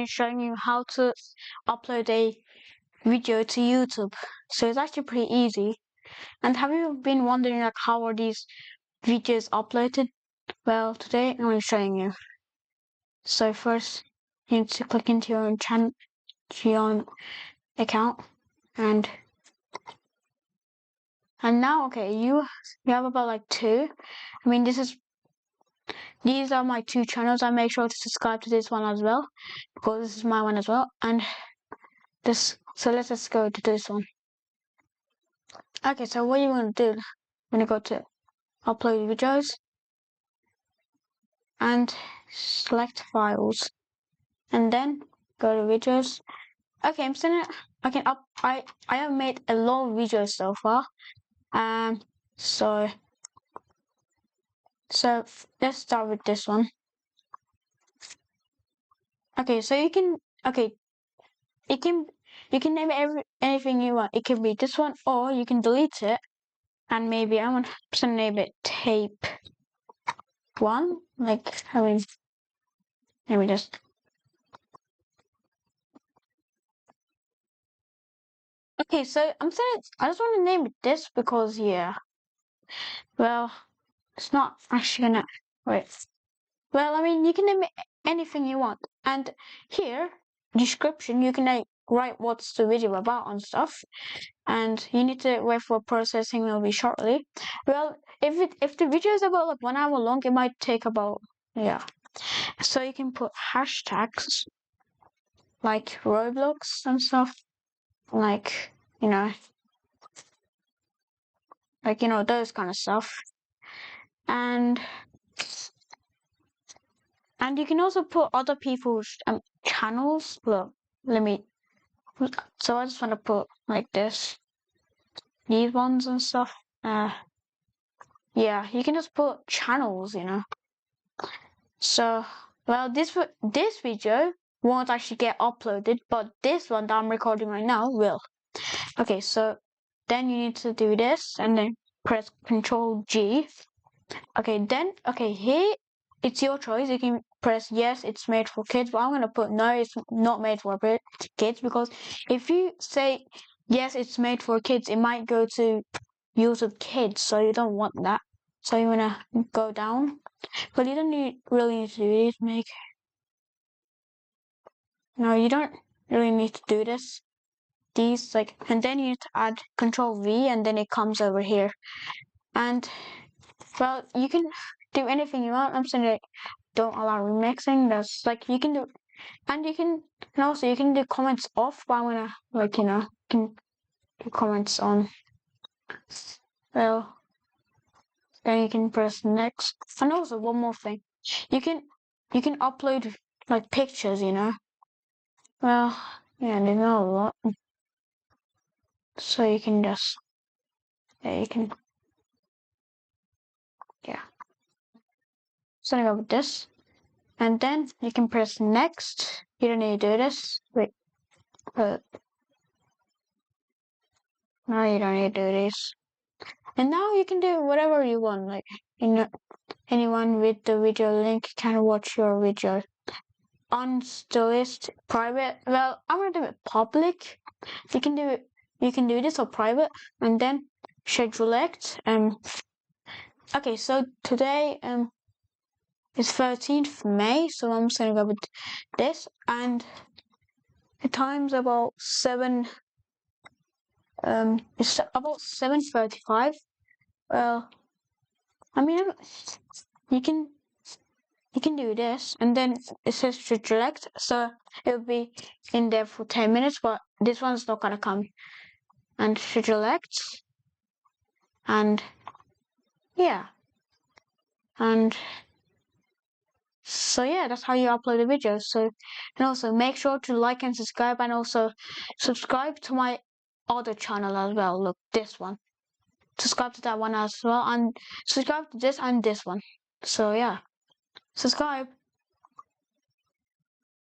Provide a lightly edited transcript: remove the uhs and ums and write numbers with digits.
been showing you how to upload a video to YouTube. So it's actually pretty easy. And have you been wondering like how are these videos uploaded? Well, today I'm going to be showing you. So first you need to click into your channel, your account, and now okay, you have about like two. I mean, these are my two channels. I make sure to subscribe to this one as well because this is my one as well. And this, so let's just go to this one. Okay, so what you want to do, I'm gonna go to upload videos and select files, and then go to videos. Okay, I'm sending. I have made a lot of videos so far. So let's start with this one. Okay, so you can name it anything you want. It can be this one, or you can delete it, and maybe I want to name it tape 1. Like, I mean, let me just. Okay, so I just want to name it this because yeah. Well, it's not actually gonna wait. Well, I mean, you can name it anything you want, and here description you can like write what's the video about and stuff, and you need to wait for processing will be shortly. Well, if the video is about like 1 hour long, it might take about yeah. So you can put hashtags like Roblox and stuff, like those kind of stuff, and you can also put other people's channels. Look, so I just want to put like these ones and stuff. Yeah, you can just put channels, So, well, this video won't actually get uploaded, but this one that I'm recording right now will. Okay, so then you need to do this and then press Control G. Okay, here it's your choice. You can press yes, it's made for kids, but I'm gonna put no, it's not made for kids, because if you say yes, it's made for kids, it might go to YouTube Kids, so you don't want that. So you wanna go down, but you don't really need to do this. No, you don't really need to do this. And then you need to add Control V, and then it comes over here. And well, you can do anything you want. I'm saying like, don't allow remixing. That's like you can do, and also you can do comments off. But I'm gonna can do comments on. Well, then you can press next. And also one more thing, you can upload like pictures. Well, yeah, there's not a lot. So you can just yeah. So I go with this, and then you can press next. You don't need to do this. Wait, no, you don't need to do this. And now you can do whatever you want. Like anyone with the video link can watch your video. On the list, private. Well, I'm gonna do it public. You can do this or private, and then select. Okay, so today it's 13th May, so I'm just gonna go with this, and the time's about 7. It's about 7:35. Well, I mean, you can do this, and then it says select, so it'll be in there for 10 minutes, but this one's not gonna come. And select, and yeah, and so yeah, that's how you upload a video. So, and also make sure to like and subscribe, and also subscribe to my other channel as well. Look, this one. Subscribe to that one as well, and subscribe to this and this one. So yeah, subscribe.